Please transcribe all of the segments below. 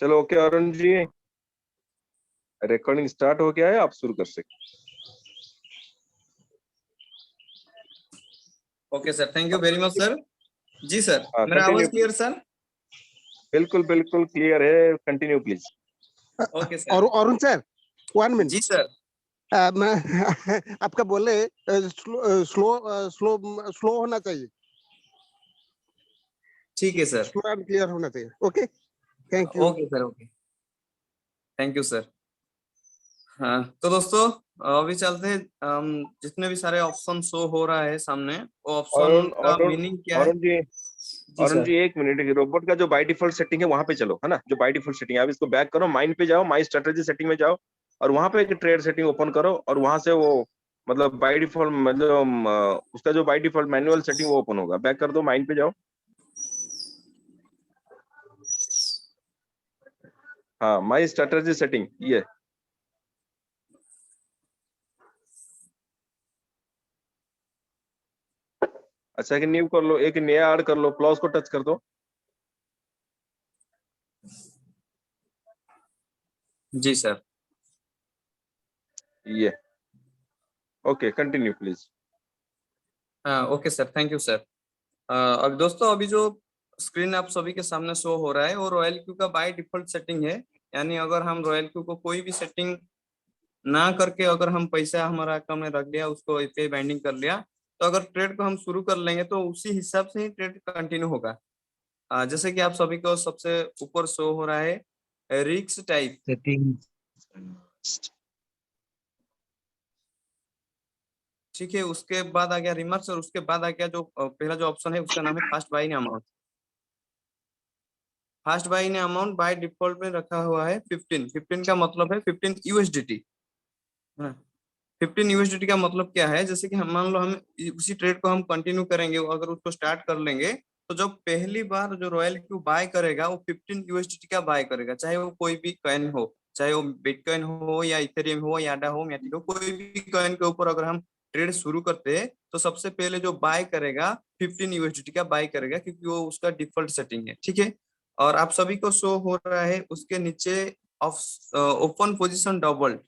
चलो okay Arun ji, recording start हो गया है, आप शुरू कर सकते। Okay sir, thank you very much sir. जी सर, हाँ, मेरा आवाज कंटिन्यू। Clear sir? बिल्कुल बिल्कुल क्लियर है, कंटिन्यू प्लीज। Okay sir. और अरुण सर, 1 मिनट। जी सर। मैं आपका बोले स्लो स्लो स्लो स्लो होना चाहिए, ठीक है सर। स्लो एंड क्लियर होना चाहिए। Okay, thank you. Okay sir, okay, thank you sir. हाँ तो दोस्तों, अभी चलते हैं। जितने भी सारे ऑप्शन शो हो रहा है सामने, वो ऑप्शन अरुण का अरुण मीनिंग क्या है? अरुण जी, जी अरुण सर। जी एक मिनट, रोबोट का जो बाय डिफॉल्ट सेटिंग है वहां पे चलो, है ना, जो बाय डिफॉल्ट सेटिंग है, आप इसको बैक करो, माइन पे जाओ, माई स्ट्रेटेजी सेटिंग में जाओ, और वहां पे एक ट्रेड सेटिंग ओपन करो, और वहां से वो मतलब बाय डिफॉल्ट मतलब उसका जो बाय डिफॉल्ट मैनुअल सेटिंग वो ओपन होगा। बैक कर दो, माइन पे जाओ। हाँ, माई स्ट्रेटेजी सेटिंग ये। अच्छा, एक न्यू कर लो, एक नया ऐड कर लो, प्लस को टच कर दो। जी सर। ये ओके, कंटिन्यू प्लीज। हाँ okay sir, thank you sir. अब दोस्तों, अभी जो स्क्रीन आप सभी के सामने शो हो रहा है वो रॉयल क्यू का बाय डिफॉल्ट सेटिंग है। यानी अगर हम रॉयल क्यू को कोई भी सेटिंग ना करके अगर हम पैसा हमारा अकाउंट में रख लिया, उसको एपीआई बाइंडिंग कर लिया, तो अगर ट्रेड को हम शुरू कर लेंगे तो उसी हिसाब से ही ट्रेड कंटिन्यू होगा। जैसे कि आप सभी को सबसे ऊपर शो हो रहा है रिक्स टाइप सेटिंग। ठीक है। उसके बाद आ गया रिमर्स, और उसके बाद आ गया जो पहला जो ऑप्शन है उसका नाम है fast buy in amount. Fast buy in amount by default में रखा हुआ है 15। 15 का मतलब है 15 यूएसडीटी। 15 यूएसडीटी का मतलब क्या है? जैसे कि हम मान लो हम उसी ट्रेड को हम कंटिन्यू करेंगे, अगर उसको स्टार्ट कर लेंगे, तो जब पहली बार जो रॉयल क्यू बाय करेगा वो 15 यूएसडीटी का बाय करेगा, चाहे वो कोई भी कॉइन हो, चाहे वो बिटकॉइन हो या इथेरियम हो या ADA हो, मैटिक हो, कोई भी कॉइन के ऊपर अगर हम ट्रेड शुरू करते हैं तो सबसे पहले जो बाय करेगा 15 यूएसडीटी का बाय करेगा, क्योंकि वो उसका डिफॉल्ट सेटिंग है। ठीक है। और आप सभी को शो हो रहा है उसके नीचे ओपन पोजिशन डबल।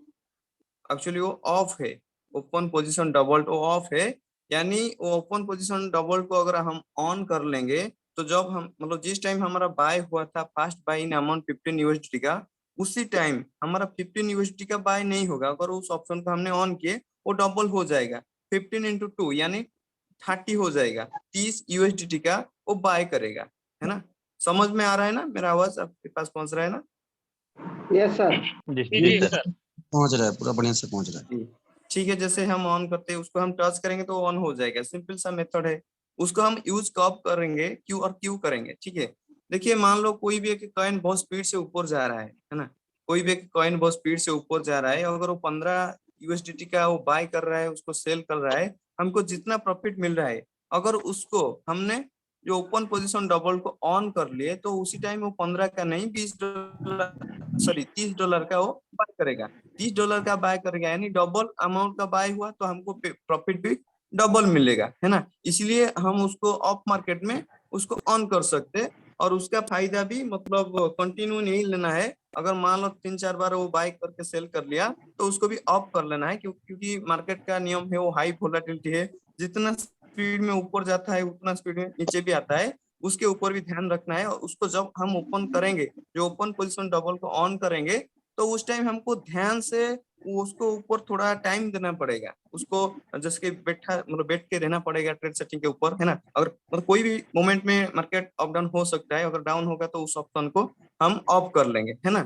एक्चुअली वो ऑफ है। ओपन पोजीशन डबल वो ऑफ है। यानी वो ओपन पोजीशन डबल को अगर हम ऑन कर लेंगे, तो जब हम मतलब जिस टाइम हमारा बाय हुआ था fast buy in amount 15 USD का, उसी टाइम हमारा 15 यूएसडी का बाय नहीं होगा। अगर उस ऑप्शन को हमने ऑन किए, वो डबल हो जाएगा, 15 इंटू 2 यानी 30 हो जाएगा। 30 यूएसडी का वो बाय करेगा, है ना? समझ में आ रहा है ना? मेरा आवाज आपके पास पहुंच रहा है ना? Yes sir. जी सर, पहुंच रहा है, पूरा बढ़िया से पहुंच रहा है। जी, ठीक है। जैसे हम ऑन करते हैं, उसको हम टच करेंगे तो ऑन हो जाएगा। सिंपल सा मेथड है। उसको हम यूज कब करेंगे? क्यू और क्यू करेंगे। ठीक है। देखिए, मान लो कोई भी एक कॉइन बहुत स्पीड से ऊपर जा रहा है ना? कोई भी एक कॉइन बहुत स्पीड से ऊपर जा रहा है, अगर वो 15 यूएसडीटी का वो बाय कर रहा है, उसको सेल कर रहा है, हमको जितना प्रॉफिट मिल रहा है, अगर उसको हमने जो ओपन पोजीशन डबल को ऑन कर लिए, तो उसी टाइम वो 15 का नहीं, $20 सॉरी $30 का वो बाय करेगा। $30 का बाय करेगा, यानी डबल अमाउंट का बाय हुआ, तो हमको प्रॉफिट भी डबल मिलेगा, है ना? इसलिए हम उसको ऑफ मार्केट में उसको ऑन कर सकते हैं। और उसका फायदा भी मतलब कंटिन्यू नहीं लेना है। अगर मान लो 3-4 बार वो बाय करके सेल कर लिया, तो उसको भी ऑफ कर लेना है, क्योंकि मार्केट का नियम है वो हाई वोलेटिलिटी है। जितना स्पीड में ऊपर जाता है उतना स्पीड में नीचे भी आता है। उसके ऊपर भी ध्यान रखना है। और उसको जब हम ओपन करेंगे, जो ओपन पोजीशन डबल को ऑन करेंगे, तो उस टाइम हमको ध्यान से उसको ऊपर थोड़ा टाइम देना पड़ेगा। उसको जैसे कि बैठा मतलब बैठ के रहना पड़ेगा ट्रेड सेटिंग के ऊपर, है ना? अगर मतलब कोई भी मोमेंट में मार्केट अप डाउन हो सकता है, अगर डाउन होगा तो उस ऑप्शन को हम ऑफ कर लेंगे, है ना?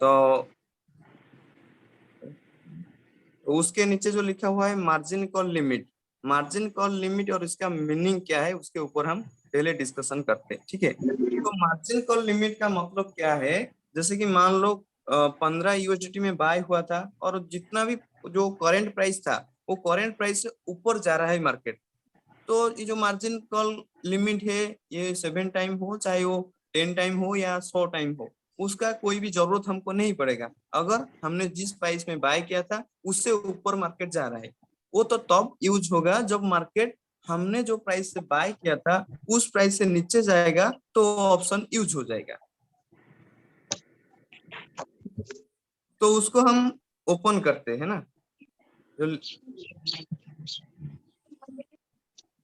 तो उसके नीचे जो लिखा हुआ है margin call limit, margin call limit और इसका मीनिंग क्या है उसके ऊपर हम पहले डिस्कशन करते हैं। ठीक है। तो मार्जिन कॉल लिमिट का मतलब क्या है? जैसे कि मान लो 15 यूएसडीटी में बाय हुआ था, और जितना भी जो करंट प्राइस था, वो करंट प्राइस से ऊपर जा रहा है मार्केट, तो ये जो मार्जिन कॉल लिमिट है, ये 7 टाइम हो, चाहे वो 10 टाइम हो या 100 टाइम हो, उसका कोई भी जरूरत हमको नहीं पड़ेगा। अगर हमने जिस प्राइस में बाय किया था उससे ऊपर मार्केट जा रहा है, वो तो तब यूज होगा जब मार्केट हमने जो प्राइस से बाय किया था उस प्राइस से नीचे जाएगा, तो ऑप्शन यूज हो जाएगा। तो उसको हम ओपन करते हैं ना।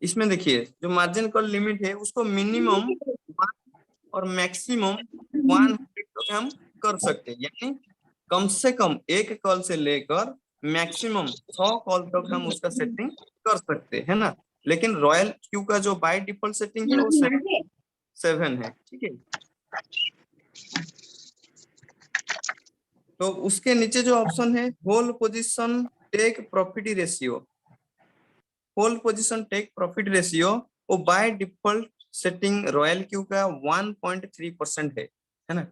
इसमें देखिए जो मार्जिन कॉल लिमिट है उसको मिनिमम और मैक्सिमम 100 तक हम कर सकते हैं, यानी कम से कम एक कॉल से लेकर मैक्सिमम 100 कॉल तक हम उसका सेटिंग कर सकते हैं ना। लेकिन रॉयल क्यू का जो बाय डिफॉल्ट सेटिंग है वो 7 है, ठीक है। तो उसके नीचे जो ऑप्शन है whole position take profit ratio, whole position take profit ratio वो by default setting Royal Q का 1.3% है ना।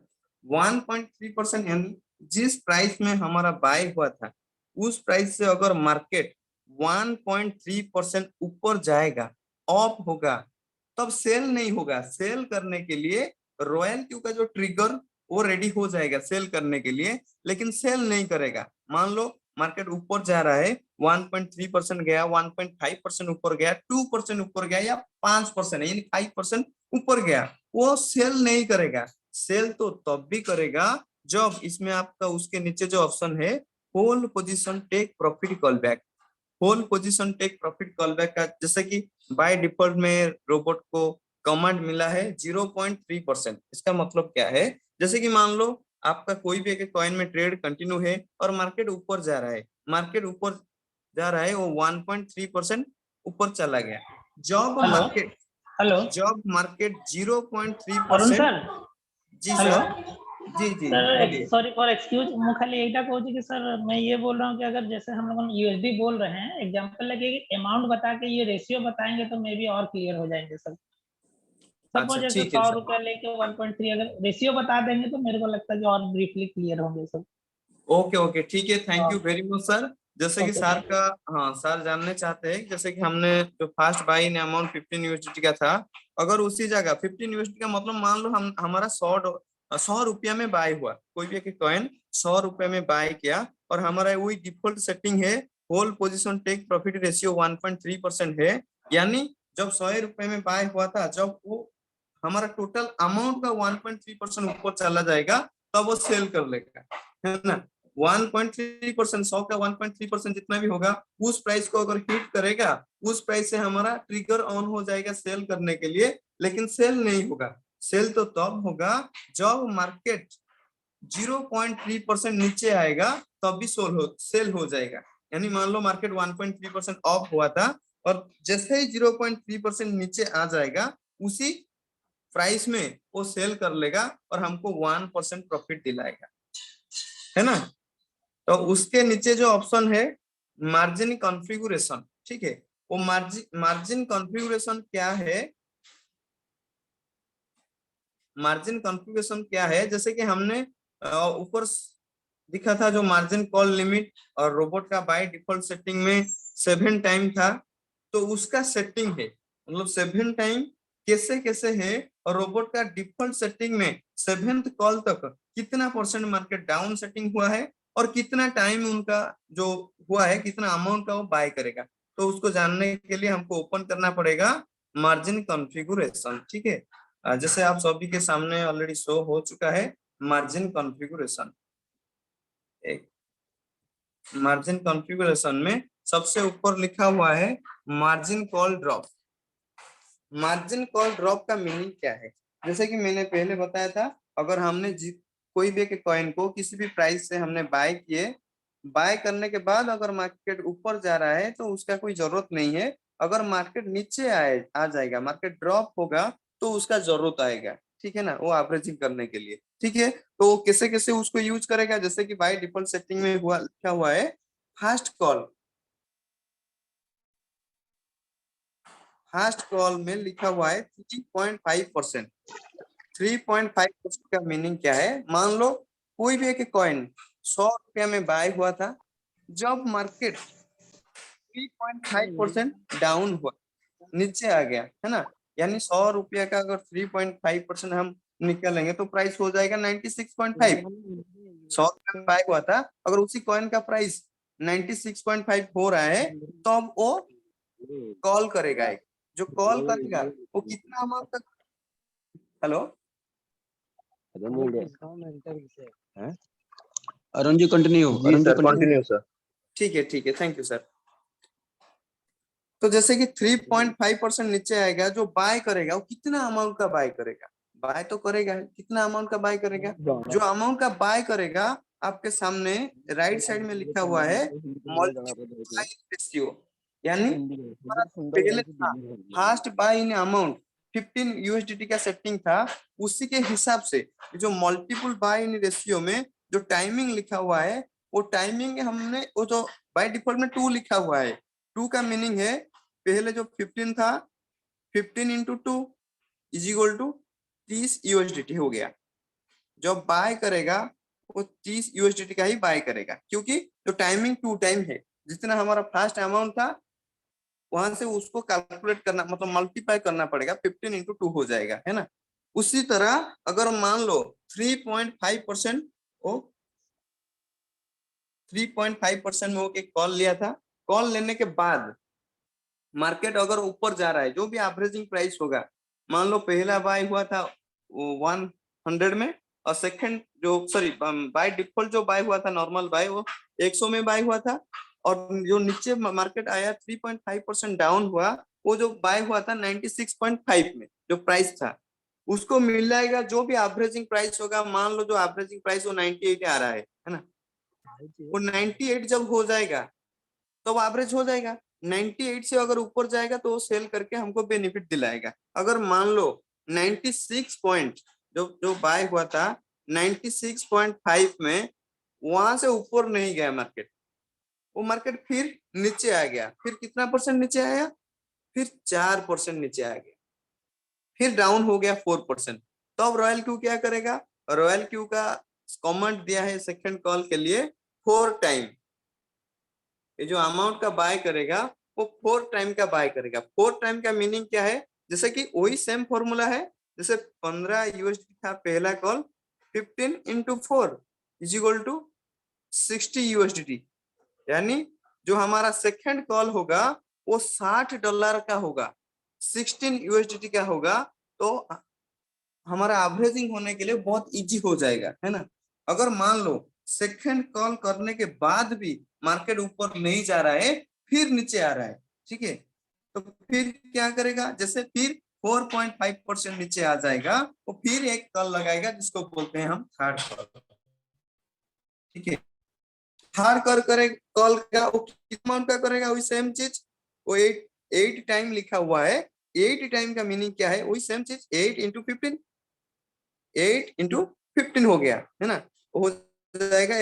1.3% यानी जिस प्राइस में हमारा बाय हुआ था उस प्राइस से अगर मार्केट 1.3% ऊपर जाएगा, ऑफ होगा, तब सेल नहीं होगा। सेल करने के लिए रॉयल क्यू का जो ट्रिगर वो रेडी हो जाएगा सेल करने के लिए, लेकिन सेल नहीं करेगा। मान लो मार्केट ऊपर जा रहा है, 1.3% गया, 1.5% ऊपर गया, 2% ऊपर गया या 5% यानी 5% ऊपर गया, वो सेल नहीं करेगा। सेल तो तब भी करेगा जब इसमें आपका उसके नीचे जो ऑप्शन है whole position take profit call back, whole position take profit call back का जैसे कि बाय डिफॉल्ट में रोबोट को कमांड मिला है 0.3%। इसका मतलब क्या है, जैसे कि मान लो आपका कोई भी एक कॉइन में ट्रेड कंटिन्यू है और मार्केट ऊपर जा रहा है, मार्केट ऊपर जा रहा है, वो 1.3% ऊपर चला गया। जब हेलो मार्केट हेलो जब मार्केट अरुण 0.3%, सर जी हेलो सर, जी जी सर बोलिए। सॉरी फॉर एक्सक्यूज मैं खाली यही कहूँ कि सर मैं ये बोल रहा हूँ कि अगर जैसे हम लोग यूएसडी बोल रहे हैं एग्जांपल लगे कि अमाउंट बता के ये रेशियो बताएंगे तो मे बी और क्लियर हो जाएंगे सर। सपोज अच्छा जैसे ठीक है 100 सर, रुपया लेके 1.3 अगर रेशियो बता देंगे तो मेरे को लगता है कि और ब्रीफली क्लियर होंगे सर। ओके ओके ठीक है, thank you very much sir. जैसे कि ओके सर सर। का, हाँ सर जानने चाहते हैं जैसे कि हमने जो fast by in amount 15 USD का था, अगर उसी जगह 15 यूएसडी का मतलब मान लो हम हमारा 100 रुपया में बाय हुआ, कोई भी एक कॉइन 100 रुपये में बाय किया और हमारा वही डिफॉल्ट सेटिंग है whole position take profit ratio 1.3% है, यानी जब 100 रुपये में बाय हुआ था, जब वो हमारा टोटल अमाउंट का 1.3% ऊपर चला जाएगा तब वो सेल कर लेगा, है ना। 1.3%, 100 का 1.3% जितना भी होगा उस प्राइस को अगर हिट करेगा, उस प्राइस से हमारा ट्रिगर ऑन हो जाएगा सेल करने के लिए, लेकिन सेल नहीं होगा। सेल तो तब होगा जब मार्केट 0.3% नीचे आएगा, तब भी सेल हो जाएगा। यानी मान लो मार्केट 1.3% ऑफ हुआ था और जैसे ही 0.3% नीचे आ जाएगा उसी प्राइस में वो सेल कर लेगा और हमको 1% प्रॉफिट दिलाएगा, है ना। तो उसके नीचे जो ऑप्शन है मार्जिन कॉन्फ़िगरेशन, ठीक है, वो मार्जिन कॉन्फ़िगरेशन क्या है, मार्जिन कॉन्फ़िगरेशन क्या है, जैसे कि हमने ऊपर दिखा था जो मार्जिन कॉल लिमिट और रोबोट का बाय डिफॉल्ट सेटिंग में 7 टाइम था, तो उसका सेटिंग है मतलब 7 टाइम कैसे कैसे है, और रोबोट का डिफॉल्ट सेटिंग में 7th कॉल तक कितना परसेंट मार्केट डाउन सेटिंग हुआ है और कितना टाइम उनका जो हुआ है, कितना अमाउंट का वो बाय करेगा। तो उसको जानने के लिए हमको ओपन करना पड़ेगा मार्जिन कॉन्फ़िगरेशन, ठीक है। जैसे आप सभी के सामने ऑलरेडी शो हो चुका है मार्जिन कॉन्फ़िगरेशन। एक मार्जिन कॉन्फ़िगरेशन में सबसे ऊपर लिखा हुआ है margin call drop. Margin call drop का मीनिंग क्या है, जैसे कि मैंने पहले बताया था, अगर हमने कोई भी एक कॉइन को किसी भी प्राइस से हमने बाय किए, बाय करने के बाद अगर मार्केट ऊपर जा रहा है तो उसका कोई जरूरत नहीं है, अगर मार्केट नीचे आ जाएगा, मार्केट ड्रॉप होगा तो उसका जरूरत आएगा, ठीक है ना, वो एवरेजिंग करने के लिए, ठीक है। तो कैसे कैसे उसको यूज करेगा, जैसे कि बाय डिफॉल्ट सेटिंग में लिखा हुआ है फास्ट कॉल, फास्ट कॉल में लिखा हुआ है 3.5%। 3.5% का मीनिंग क्या है, मान लो कोई भी एक कॉइन 100 रुपया में बाय हुआ था, जब मार्केट 3.5% डाउन हुआ, नीचे आ गया, है ना, यानी 100 रुपया का अगर 3.5% हम निकालेंगे तो प्राइस हो जाएगा 96.5। 100 रुपया में बाय हुआ था, अगर उसी कॉइन का प्राइस 96.5 हो रहा है तो अब वो कॉल करेगा, एक जो कॉल करेगा वो कितना अमाउंट तक, हेलो अरुण जी कंटिन्यू। जी सर, कंटिन्यू सर। ठीक है, थैंक यू सर। तो जैसे कि 3.5% नीचे आएगा, जो बाय करेगा वो कितना अमाउंट का बाय करेगा? बाय तो करेगा, कितना अमाउंट का बाय करेगा? जो अमाउंट का बाय करेगा आपके सामने राइट साइड में लिखा हुआ है मल्टीप्लाई रेशियो, यानी पहले था first by in amount 15 USDT का सेटिंग था, उसी के हिसाब से जो मल्टीपल बाय इन रेशियो में जो टाइमिंग लिखा हुआ है, वो टाइमिंग हमने वो जो बाय डिफॉल्ट में 2 लिखा हुआ है, 2 का मीनिंग है पहले जो 15 था 15 into 2 is equal to 30 USDT हो गया। जब बाय करेगा वो 30 यूएसडीटी का ही बाय करेगा, क्योंकि जो टाइमिंग 2 टाइम है, जितना हमारा फर्स्ट अमाउंट था वहां से उसको कैलकुलेट करना मतलब मल्टीप्लाई करना पड़ेगा, 15 इंटू 2 हो जाएगा, है ना। उसी तरह अगर मान लो 3.5% वो 3.5% में वो एक कॉल लिया था, कॉल लेने के बाद मार्केट अगर ऊपर जा रहा है, जो भी एवरेजिंग प्राइस होगा, मान लो पहला बाय हुआ था 100 में और सेकंड जो सॉरी बाय डिफॉल्ट जो बाय हुआ था नॉर्मल बाय वो 100 में बाय हुआ था, और जो नीचे मार्केट आया 3.5% डाउन हुआ, वो जो बाय हुआ था 96.5 में जो प्राइस था, उसको मिल जाएगा जो भी एवरेजिंग प्राइस होगा। मान लो जो एवरेजिंग प्राइस वो 98 आ रहा है ना, वो 98 जब हो जाएगा तो एवरेज हो जाएगा, 98 से अगर ऊपर जाएगा तो वो सेल करके हमको बेनिफिट दिलाएगा। अगर मान लो 96 पॉइंट जो बाय हुआ था 96.5 में, वहां से ऊपर नहीं गया मार्केट, वो मार्केट फिर नीचे आ गया, फिर कितना परसेंट नीचे आया, फिर 4% नीचे आ गया, फिर डाउन हो गया 4%। तो अब रॉयल क्यू क्या करेगा? रॉयल क्यू का कमेंट दिया है सेकंड कॉल के लिए 4 टाइम, ये जो अमाउंट का बाय करेगा वो 4 टाइम का बाय करेगा। 4 टाइम का मीनिंग क्या है? जैसे कि वही सेम फॉर्मूला है, जैसे 15 यूएसडी था पहला call, 15 into 4 is equal to 60 USD, यानी जो हमारा सेकंड कॉल होगा वो $60 का होगा, 16 यूएसडी का होगा, तो हमारा एवरेजिंग होने के लिए बहुत इजी हो जाएगा, है ना। अगर मान लो सेकंड कॉल करने के बाद भी मार्केट ऊपर नहीं जा रहा है, फिर नीचे आ रहा है, ठीक है, तो फिर क्या करेगा? जैसे फिर 4.5% नीचे आ जाएगा, तो फिर एक कॉल लगाएगा जिसको बोलते हैं हम थर्ड कॉल, ठीक है। थर्ड कॉल का वो कितना अमाउंट का करेगा? वही सेम चीज, वो 8 टाइम लिखा हुआ है, 8 टाइम का मीनिंग क्या है? वही सेम चीज, 8 इंटू 15, 8 इंटू 15 हो गया, है ना, हो जाएगा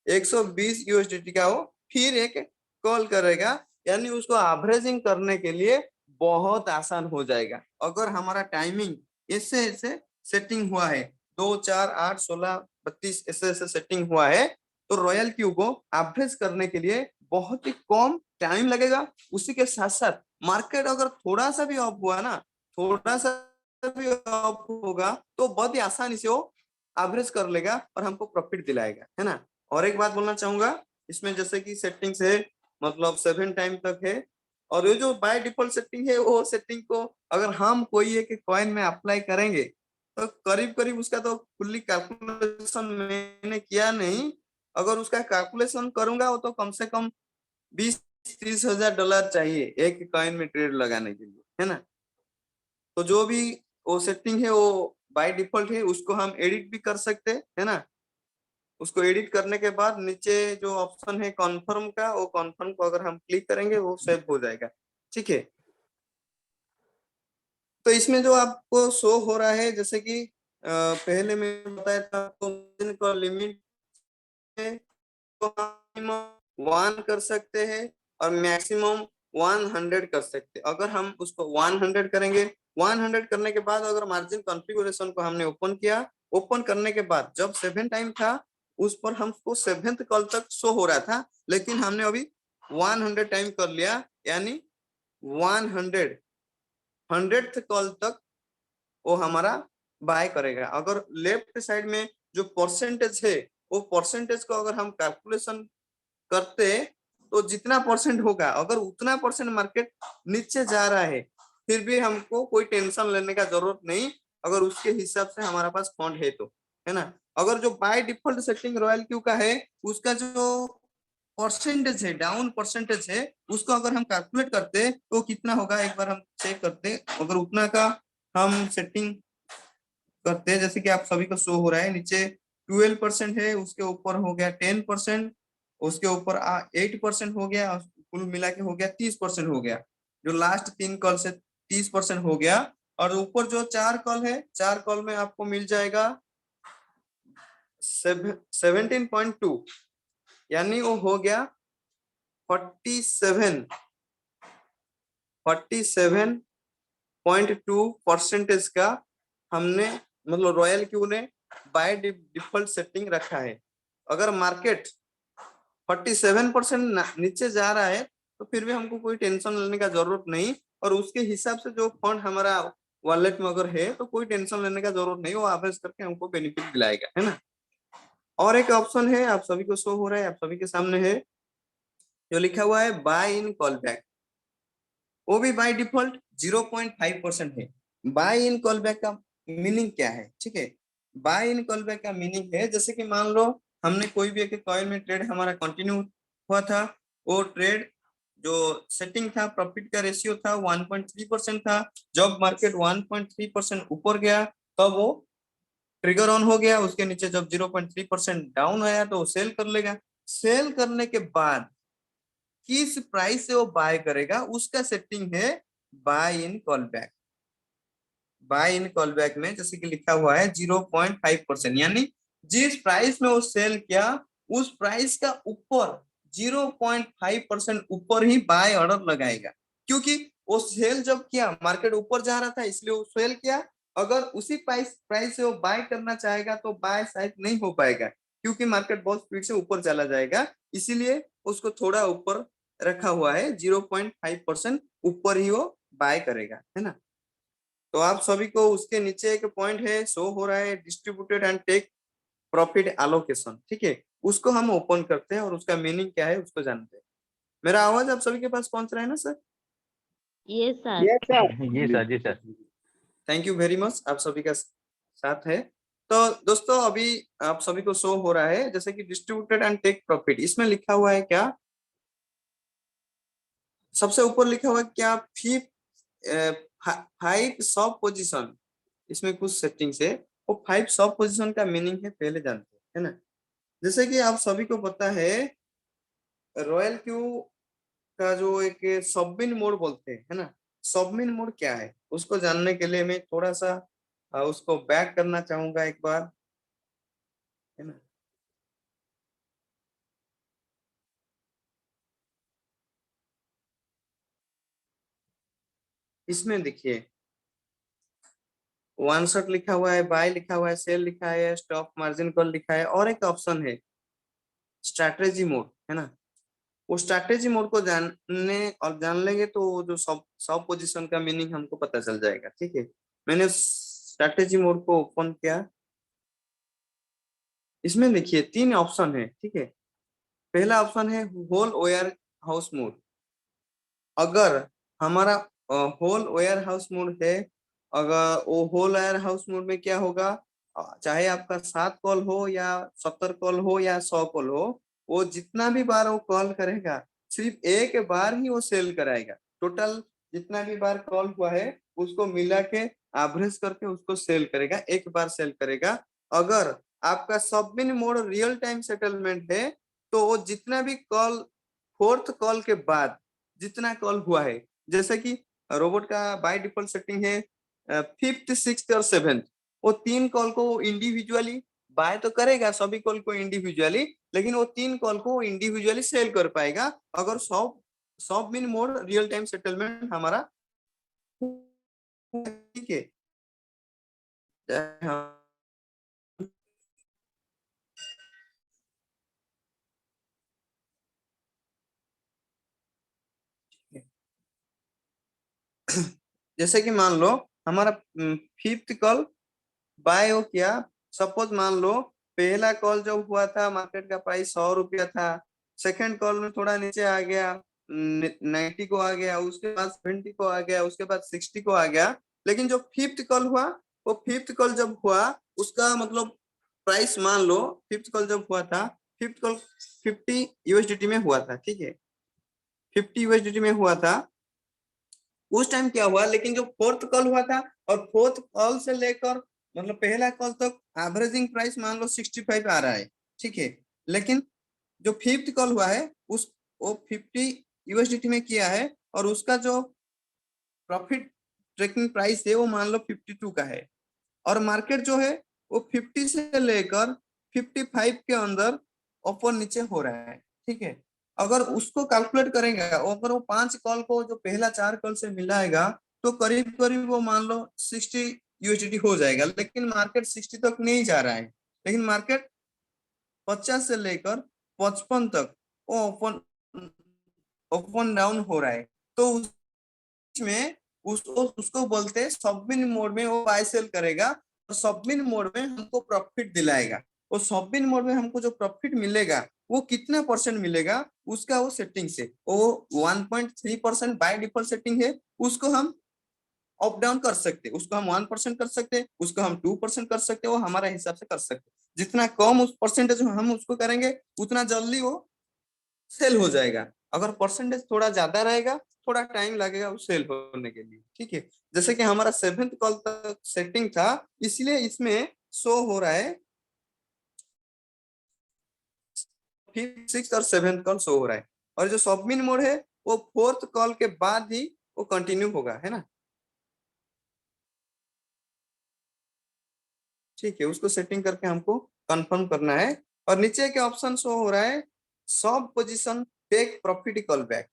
120 यूएसडीटी का वो फिर एक कॉल करेगा, यानी उसको एवरेजिंग करने के लिए बहुत आसान हो जाएगा। अगर हमारा टाइमिंग ऐसे ऐसे सेटिंग हुआ है 2, 4, 8, 16, 32 ऐसे ऐसे सेटिंग हुआ है, तो रॉयल क्यू को एवरेज करने के लिए बहुत ही कम टाइम लगेगा। उसी के साथ साथ मार्केट अगर थोड़ा सा भी ऑफ हुआ ना, थोड़ा सा भी ऑफ होगा, तो बहुत ही आसानी से वो एवरेज कर लेगा और हमको प्रॉफिट दिलाएगा, है ना। और एक बात बोलना चाहूंगा इसमें, जैसे कि सेटिंग्स है मतलब 7 टाइम तक है, और ये जो बाय डिफॉल्ट सेटिंग है वो सेटिंग को अगर हम कोई एक कॉइन में अप्लाई करेंगे तो करीब करीब उसका तो फुल्ली कैलकुलेशन मैंने किया नहीं, अगर उसका कैलकुलेशन करूंगा वो तो कम से कम 20-30 हजार डॉलर चाहिए एक कॉइन में ट्रेड लगाने के लिए, है ना। तो जो भी वो सेटिंग है वो बाय डिफॉल्ट है, उसको हम एडिट भी कर सकते हैं, है ना। उसको एडिट करने के बाद नीचे जो ऑप्शन है कॉन्फर्म का, वो कॉन्फर्म को अगर हम क्लिक करेंगे वो सेव हो जाएगा, ठीक है। तो इसमें जो आपको शो हो रहा है, जैसे कि पहले मैं बताया था तो लिमिट तो हम 1 कर सकते हैं और मैक्सिमम 100 कर सकते हैं। अगर हम उसको 100 करेंगे, 100 करने के बाद अगर मार्जिन कॉन्फ़िगरेशन को हमने ओपन किया, ओपन करने के बाद जब 7 टाइम था उस पर हमको 7th कॉल तक शो हो रहा था, लेकिन हमने अभी 100 टाइम कर लिया, यानी 100th कॉल तक वो हमारा बाय करेगा। अगर लेफ्ट साइड में जो परसेंटेज है वो परसेंटेज को अगर हम कैलकुलेशन करते तो जितना परसेंट होगा, अगर उतना परसेंट मार्केट नीचे जा रहा है फिर भी हमको कोई टेंशन लेने का जरूरत नहीं, अगर उसके हिसाब से हमारे पास फंड है तो, है ना। अगर जो bye default setting Royal Q का है उसका जो परसेंटेज है, डाउन परसेंटेज है, उसको अगर हम कैलकुलेट करते तो कितना होगा, एक बार हम चेक करते। अगर उतना का हम सेटिंग करते हैं, जैसे कि आप सभी को शो हो रहा है नीचे 12% है, उसके ऊपर हो गया 10%, उसके ऊपर 8% हो गया, कुल मिला के हो गया 30% हो गया। जो लास्ट 3 कॉल से 30% हो गया। और ऊपर जो 4 कॉल है, 4 कॉल में आपको मिल जाएगा 17.2, यानी वो हो गया 47.2% का हमने मतलब रॉयल क्यू ने बाय डिफॉल्ट सेटिंग रखा है। अगर मार्केट 47% नीचे जा रहा है तो फिर भी हमको कोई टेंशन लेने का जरूरत नहीं, और उसके हिसाब से जो फंड हमारा वॉलेट में अगर है तो कोई टेंशन लेने का जरूरत नहीं, वो एवरेज करके हमको बेनिफिट दिलाएगा, है ना। और एक ऑप्शन है, आप सभी को शो हो रहा है, आप सभी के सामने है, जो लिखा हुआ है बाय इन कॉल बैक। वो भी बाय डिफॉल्ट 0.5% है। बाय इन कॉल बैक का मीनिंग क्या है, ठीक है। बाय इन कॉल बैक का मीनिंग है, जैसे कि मान लो हमने कोई भी एक कॉइन में ट्रेड हमारा कंटिन्यू हुआ था, वो ट्रेड जो सेटिंग था, प्रॉफिट का रेशियो था 1.3% था। जब मार्केट 1.3% ऊपर गया तब वो ट्रिगर ऑन हो गया, उसके नीचे जब 0.3% डाउन आया तो वो सेल कर लेगा। सेल करने के बाद किस प्राइस से वो बाय करेगा उसका सेटिंग है बाय इन कॉल बैक। बाय इन कॉल बैक में जैसे कि लिखा हुआ है 0.5%, यानी जिस प्राइस में वो सेल किया उस प्राइस का ऊपर 0.5% ऊपर ही बाय ऑर्डर लगाएगा, क्योंकि वो सेल जब किया मार्केट ऊपर जा रहा था इसलिए वो सेल किया। अगर उसी प्राइस से वो बाय करना चाहेगा तो बाय शायद नहीं हो पाएगा, क्योंकि मार्केट बहुत स्पीड से ऊपर चला जाएगा, इसीलिए उसको थोड़ा ऊपर रखा हुआ है, 0.5% ऊपर ही वो बाय करेगा, है ना। तो आप सभी को उसके नीचे एक पॉइंट है शो हो रहा है, distributed and take profit allocation, ठीक है। उसको हम ओपन करते हैं और उसका मीनिंग क्या है उसको जानते हैं। मेरा आवाज आप सभी के पास पहुंच रहा है ना सर? Yes sir. जी सर, जी sir. Thank you very much, आप सभी का साथ है। तो दोस्तों अभी आप सभी को शो हो रहा है जैसे कि डिस्ट्रीब्यूटेड एंड टेक प्रॉफिट, इसमें लिखा हुआ है क्या, सबसे ऊपर लिखा हुआ है क्या, 5 सब पोजीशन, इसमें कुछ सेटिंग्स है। वो 5 सब पोजीशन का मीनिंग है पहले जानते हैं, है ना। जैसे कि आप सभी को पता है रॉयल क्यू का जो एक सबमिन मोड बोलते हैं, है ना। सबमिन मोड क्या है उसको जानने के लिए मैं थोड़ा सा उसको बैक करना चाहूंगा एक बार, है ना। इसमें देखिए वन शॉट लिखा हुआ है, बाय लिखा हुआ है, सेल लिखा है, स्टॉप मार्जिन कॉल लिखा है, और एक ऑप्शन है स्ट्रैटेजी मोड, है ना। वो स्ट्रैटेजी मोड को जानने और जान लेंगे तो जो सब पोजीशन का मीनिंग हमको पता चल जाएगा, ठीक है। मैंने स्ट्रैटेजी मोड को ओपन किया, इसमें देखिए 3 ऑप्शन है, ठीक है। पहला ऑप्शन है होल वेयर हाउस मोड। अगर हमारा होल वेयर हाउस मोड है, अगर वो होल वेयर हाउस मोड में क्या होगा, चाहे आपका 7 कॉल हो या 70 कॉल हो या 100 कॉल हो, वो जितना भी बार वो कॉल करेगा सिर्फ एक बार ही वो सेल कराएगा। टोटल जितना भी बार कॉल हुआ है उसको मिला के एवरेज करके उसको सेल करेगा, एक बार सेल करेगा। अगर आपका सबमिन मोड रियल टाइम सेटलमेंट है तो वो जितना भी कॉल, 4th कॉल के बाद जितना कॉल हुआ है, जैसे कि रोबोट का बाय डिफॉल्ट सेटिंग है 5th 6th और 7th, वो 3 कॉल को इंडिविजुअली बाय तो करेगा सभी कॉल को इंडिविजुअली, लेकिन वो 3 कॉल को इंडिविजुअली सेल कर पाएगा अगर सब मिन मोड रियल टाइम सेटलमेंट हमारा, ठीक है। जैसे कि मान लो हमारा 5th कॉल बाय हो किया, सपोज मान लो पहला कॉल जब हुआ था मार्केट का प्राइस 100 रुपया था, सेकंड कॉल में थोड़ा नीचे आ गया 90 को आ गया, उसके बाद 70 को आ गया, उसके बाद 60 को आ गया। लेकिन जो 5th कॉल हुआ, वो 5th कॉल जब हुआ उसका मतलब प्राइस मान लो फिफ्थ कॉल जब हुआ था, फिफ्थ कॉल 50 यूएसडीटी में हुआ था, ठीक है, 50 यूएसडीटी में हुआ था उस टाइम क्या हुआ। लेकिन जो फोर्थ कॉल हुआ था और फोर्थ कॉल से लेकर मतलब पहला कॉल तक एवरेजिंग प्राइस मान लो 65 आ रहा है, ठीक है। लेकिन जो फिफ्थ कॉल हुआ है उस वो 50 यूएसडीटी में किया है और उसका जो प्रॉफिट ट्रेकिंग प्राइस है वो मान लो 52 का है और मार्केट जो है वो 50 से लेकर 55 के अंदर ऊपर नीचे हो रहा है, ठीक है। अगर उसको कैलकुलेट करेंगे, अगर वो 5 कॉल को जो पहला 4 कॉल से मिलाएगा तो करीब करीब वो मान लो 60 यूएसडी हो जाएगा। लेकिन मार्केट 60 तक नहीं जा रहा है, लेकिन मार्केट 50 से लेकर 55 तक वो ओपन डाउन हो रहा है। तो उसमें उसको बोलते हैं सबमिन मोड में वो बाय सेल करेगा और सबमिन मोड में हमको प्रॉफिट दिलाएगा। और सबमिन मोड में हमको जो प्रॉफिट मिलेगा वो कितना परसेंट मिलेगा उसका वो सेटिंग से वो 1.3% बाय डिफॉल्ट सेटिंग है, उसको हम अप डाउन कर सकते हैं, उसको हम 1% कर सकते हैं, उसको हम 2% कर सकते हैं, वो हमारे हिसाब से कर सकते हैं। जितना कम उस परसेंटेज हम उसको करेंगे उतना जल्दी वो सेल हो जाएगा। अगर परसेंटेज थोड़ा ज्यादा रहेगा थोड़ा टाइम लगेगा उस सेल होने के लिए, ठीक है। जैसे कि हमारा 7th कॉल तक सेटिंग था इसलिए इसमें शो हो रहा है 5th 6th और 7th कॉल शो हो रहा है। और जो सबमिन मोड है वो 4th कॉल के बाद ही वो कंटिन्यू होगा, है ना, ठीक है। उसको सेटिंग करके हमको कंफर्म करना है। और नीचे के ऑप्शन शो हो रहा है sub position take profit call back.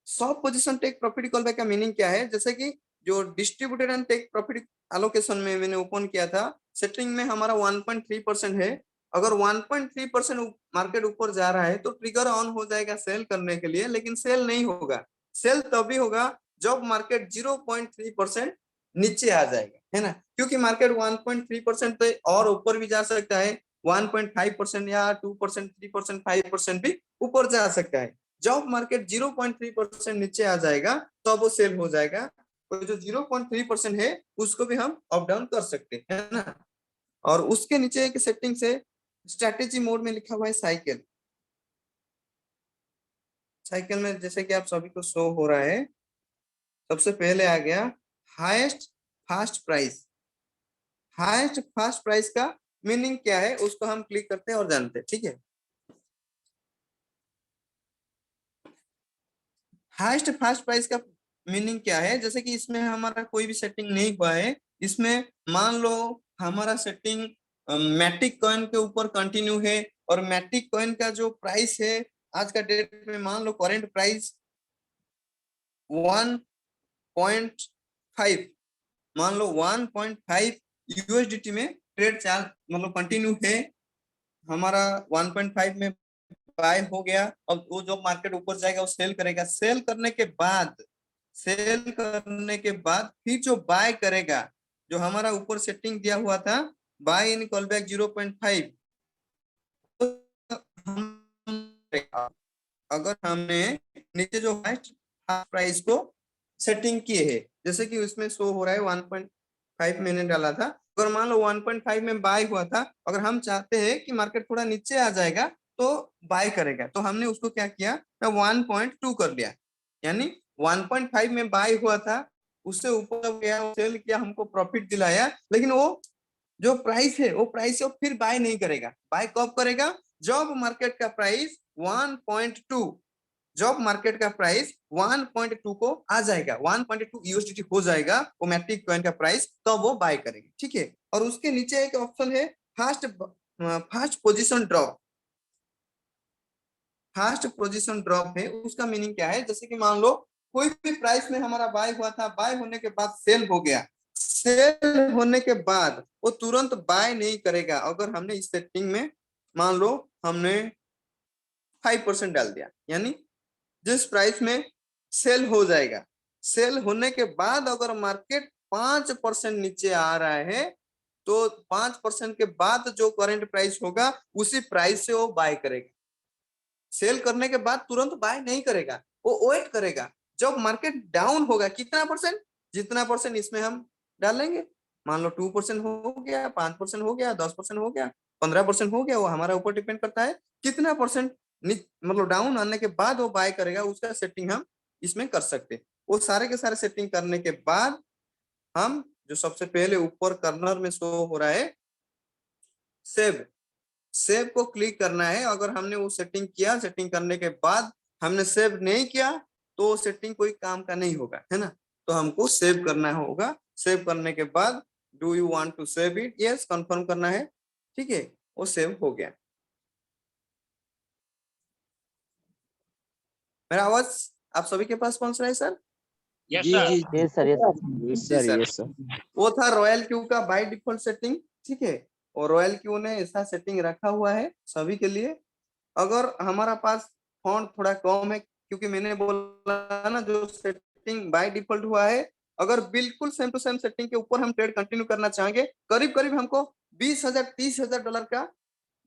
Sub position take profit call back का मीनिंग क्या है, जैसे कि जो distributed and take profit allocation में मैंने ओपन किया था सेटिंग में हमारा 1.3% है। अगर 1.3% मार्केट ऊपर जा रहा है तो ट्रिगर ऑन हो जाएगा सेल करने के लिए, लेकिन सेल नहीं होगा। सेल तभी होगा जब मार्केट 0.3% नीचे आ जाएगा, है ना, क्योंकि मार्केट 1.3% पे और ऊपर भी जा सकता है, 1.5% या 2%, 3%, 5% भी ऊपर जा सकता है। जब मार्केट 0.3% नीचे आ जाएगा तो वो सेल हो जाएगा। तो जो 0.3% है उसको भी हम अप डाउन कर सकते हैं, है ना। और उसके नीचे एक सेटिंग से स्ट्रेटेजी मोड में लिखा हुआ है साइकिल। साइकिल में जैसे कि आप सभी को शो हो रहा है सबसे पहले आ गया highest fast price. Highest fast price का मीनिंग क्या है उसको हम क्लिक करते हैं और जानते हैं, ठीक है। हाईएस्ट फास्ट प्राइस का मीनिंग क्या है, जैसे कि इसमें हमारा कोई भी सेटिंग नहीं हुआ है। इसमें मान लो हमारा सेटिंग मैटिक कॉइन के ऊपर कंटिन्यू है और मैटिक कॉइन का जो प्राइस है आज का डेट में मान लो करंट प्राइस 1.5 मान लो 1.5 यूएसडीटी में ट्रेड चाल मतलब कंटिन्यू है। हमारा 1.5 में बाय हो गया। अब वो जो मार्केट ऊपर जाएगा वो सेल करेगा। सेल करने के बाद फिर जो बाय करेगा जो हमारा ऊपर सेटिंग दिया हुआ था बाय इन कॉल बैक 0.5, अगर हमने नीचे जो हाईएस्ट प्राइस को सेटिंग किए है जैसे कि उसमें शो हो रहा है 1.5 मैंने डाला था। अगर मान लो 1.5 में बाय हुआ था, अगर हम चाहते हैं कि मार्केट थोड़ा नीचे आ जाएगा तो बाय करेगा, तो हमने उसको क्या किया 1.2 कर लिया। यानी 1.5 में बाय हुआ था उससे ऊपर गया सेल किया हमको प्रॉफिट दिलाया, लेकिन वो जो प्राइस है वो फिर बाय नहीं करेगा। बाय कब करेगा जब मार्केट का प्राइस 1.2 जब मार्केट का प्राइस 1.2 को आ जाएगा 1.2 यूएसडीटी हो जाएगा वो मैट्रिक कॉइन का प्राइस, तो वो बाय करेंगे, ठीक है। और उसके नीचे एक ऑप्शन है fast position drop. Fast position drop है उसका मीनिंग क्या है, जैसे कि मान लो कोई भी प्राइस में हमारा बाय हुआ था, बाय होने के बाद सेल हो गया, सेल होने के बाद वो तुरंत बाय नहीं करेगा। अगर हमने इस सेटिंग में मान लो हमने 5% डाल दिया, यानी जिस प्राइस में सेल हो जाएगा, सेल होने के बाद अगर मार्केट 5% नीचे आ रहा है तो 5% के बाद जो करंट प्राइस होगा उसी प्राइस से वो बाय करेगा। सेल करने के बाद तुरंत बाय नहीं करेगा, वो वेट करेगा जब मार्केट डाउन होगा कितना परसेंट, जितना परसेंट इसमें हम डालेंगे, मान लो 2% हो गया, 5% हो गया, 10% हो गया, 15% हो गया, वो हमारा ऊपर डिपेंड करता है कितना परसेंट मतलब डाउन आने के बाद वो बाय करेगा, उसका सेटिंग हम इसमें कर सकते हैं। वो सारे के सारे सेटिंग करने के बाद हम जो सबसे पहले ऊपर कर्नर में शो हो रहा है सेव को क्लिक करना है। अगर हमने वो सेटिंग किया, सेटिंग करने के बाद हमने सेव नहीं किया तो सेटिंग कोई काम का नहीं होगा, है ना। तो हमको सेव करना होगा। सेव करने के बाद do you want to save it, yes confirm करना है, ठीक है, वो सेव हो गया। मेरा आवाज आप सभी के पास पहुंच रहा है सर? जी जी yes sir, yes sir. Yes sir. वो था रॉयल क्यू का बाय डिफॉल्ट सेटिंग, ठीक है। और रॉयल क्यू ने ऐसा सेटिंग रखा हुआ है सभी के लिए। अगर हमारा पास फॉन्ट थोड़ा कम है, क्योंकि मैंने बोला ना जो सेटिंग बाय डिफॉल्ट हुआ है, अगर बिल्कुल सेम टू सेम सेटिंग के ऊपर हम ट्रेड कंटिन्यू करना चाहेंगे, करीब करीब हमको 20,000 30,000 डॉलर का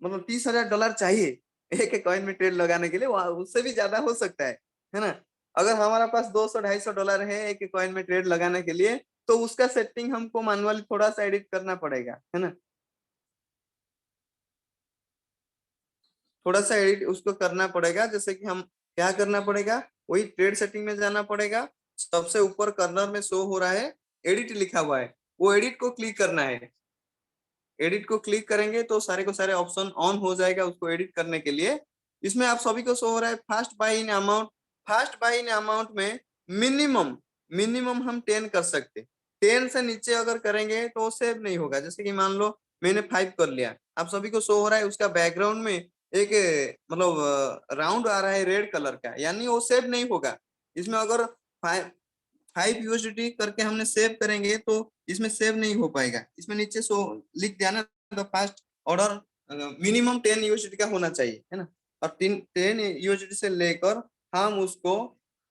मतलब $30,000 चाहिए एक कॉइन में ट्रेड लगाने के लिए। उससे भी ज्यादा हो सकता है ना। अगर हमारा पास $200-250 है एक कॉइन में ट्रेड लगाने के लिए, तो उसका सेटिंग हमको मैनुअली थोड़ा सा एडिट करना पड़ेगा, है ना। थोड़ा सा एडिट उसको करना पड़ेगा। जैसे कि हम क्या करना पड़ेगा, वही ट्रेड सेटिंग में जाना पड़ेगा। सबसे ऊपर कर्नर में शो हो रहा है एडिट लिखा हुआ है, वो एडिट को क्लिक करना है। एडिट को क्लिक करेंगे तो सारे को सारे ऑप्शन ऑन हो जाएगा उसको एडिट करने के लिए। इसमें आप सभी को शो हो रहा है fast buy in amount. Fast buy in amount में मिनिमम हम 10 कर सकते। 10 से नीचे अगर करेंगे तो सेव नहीं होगा। जैसे कि मान लो मैंने 5 कर लिया, आप सभी को शो हो रहा है उसका बैकग्राउंड में एक मतलब राउंड आ रहा है रेड कलर का, यानी वो सेव नहीं होगा। इसमें अगर 5 USDT करके हमने सेव करेंगे तो इसमें सेव नहीं हो पाएगा। इसमें नीचे सो लिख दिया ना, the fast order minimum 10 USDT का होना चाहिए, है ना। और 10 USDT से लेकर हम उसको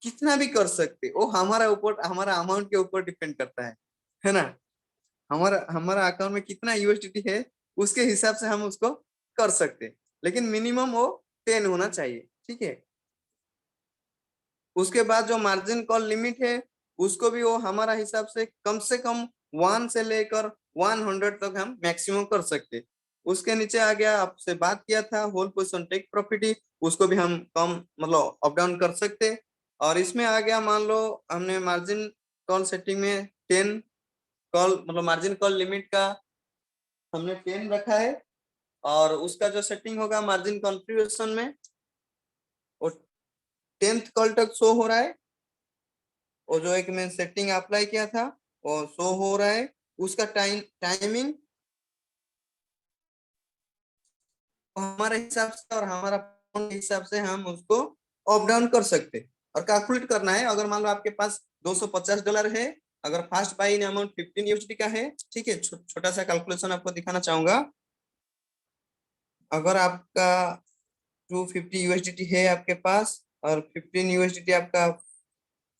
कितना भी कर सकते, वो हमारा अमाउंट के ऊपर डिपेंड करता है ना। हमारा अकाउंट में कितना USDT है उसके हिसाब से हम उसको कर सकते, लेकिन मिनिमम वो 10 होना चाहिए, ठीक है। उसके बाद जो मार्जिन कॉल लिमिट है उसको भी वो हमारा हिसाब से कम 1 से लेकर 100 तक हम मैक्सिमम कर सकते। उसके नीचे आ गया, आपसे बात किया था होल पोजीशन टेक प्रॉफिट, उसको भी हम कम मतलब अप डाउन कर सकते। और इसमें आ गया, मान लो हमने मार्जिन कॉल सेटिंग में 10 कॉल मतलब मार्जिन कॉल लिमिट का हमने 10 रखा है, और उसका जो सेटिंग होगा मार्जिन कॉन्फ़िगरेशन में वो 10th कॉल तक शो हो रहा है। और जो एक मैं सेटिंग अप्लाई किया था वो शो हो रहा है। उसका टाइमिंग हमारे हिसाब से और हमारा फोन के हिसाब से हम उसको अप डाउन कर सकते। और कैलकुलेट करना है, अगर मान लो आपके पास $250 है, अगर fast buy in amount 15 USD का है, ठीक है। छोटा सा कैलकुलेशन आपको दिखाना चाहूंगा। अगर आपका 250 USDT है आपके पास और 15 USDT आपका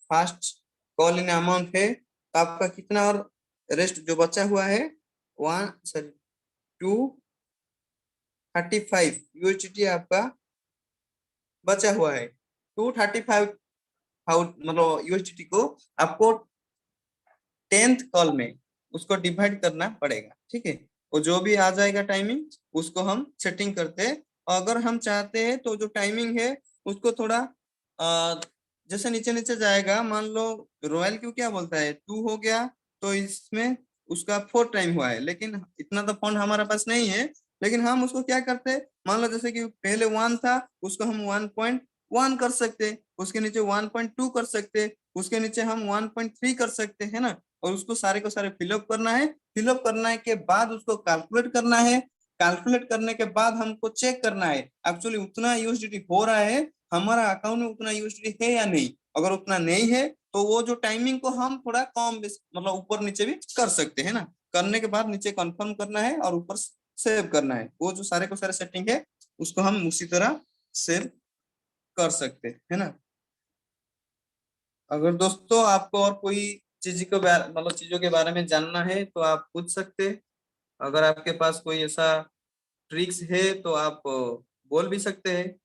फास्ट कॉल इन अमाउंट है, तो आपका कितना और रेस्ट जो बचा हुआ है 235 USDT आपका बचा हुआ है। 235 मतलब USDT को आपको 10th कॉल में उसको डिवाइड करना पड़ेगा, ठीक है। वो जो भी आ जाएगा टाइमिंग उसको हम सेटिंग करते हैं। अगर हम चाहते हैं तो जो टाइमिंग है उसको थोड़ा जैसे नीचे नीचे जाएगा। मान लो रॉयल क्यू क्या बोलता है 2 हो गया, तो इसमें उसका 4 टाइम हुआ है, लेकिन इतना तो फंड हमारे पास नहीं है। लेकिन हम उसको क्या करते हैं, मान लो जैसे कि पहले 1 था, उसको हम 1.1 कर सकते, उसके नीचे 1.2 कर सकते, उसके नीचे हम 1.3 कर सकते हैं ना। और उसको सारे को सारे फिलअप करना है। फिलअप करने के बाद उसको कैलकुलेट करना है। कैलकुलेट करने के बाद हमको चेक करना है एक्चुअली उतना USDT हो रहा है, हमारा अकाउंट में उतना USDT है या नहीं। अगर उतना नहीं है तो वो जो टाइमिंग को हम थोड़ा कम मतलब ऊपर नीचे भी कर सकते हैं ना। करने के बाद नीचे कंफर्म करना है और ऊपर सेव करना है। वो जो सारे को सारे सेटिंग है उसको हम उसी तरह सेव कर सकते है ना। अगर दोस्तों आपको और कोई चीज को मतलब चीजों के बारे में जानना है तो आप पूछ सकते। अगर आपके पास कोई ऐसा ट्रिक्स है तो आप बोल भी सकते हैं।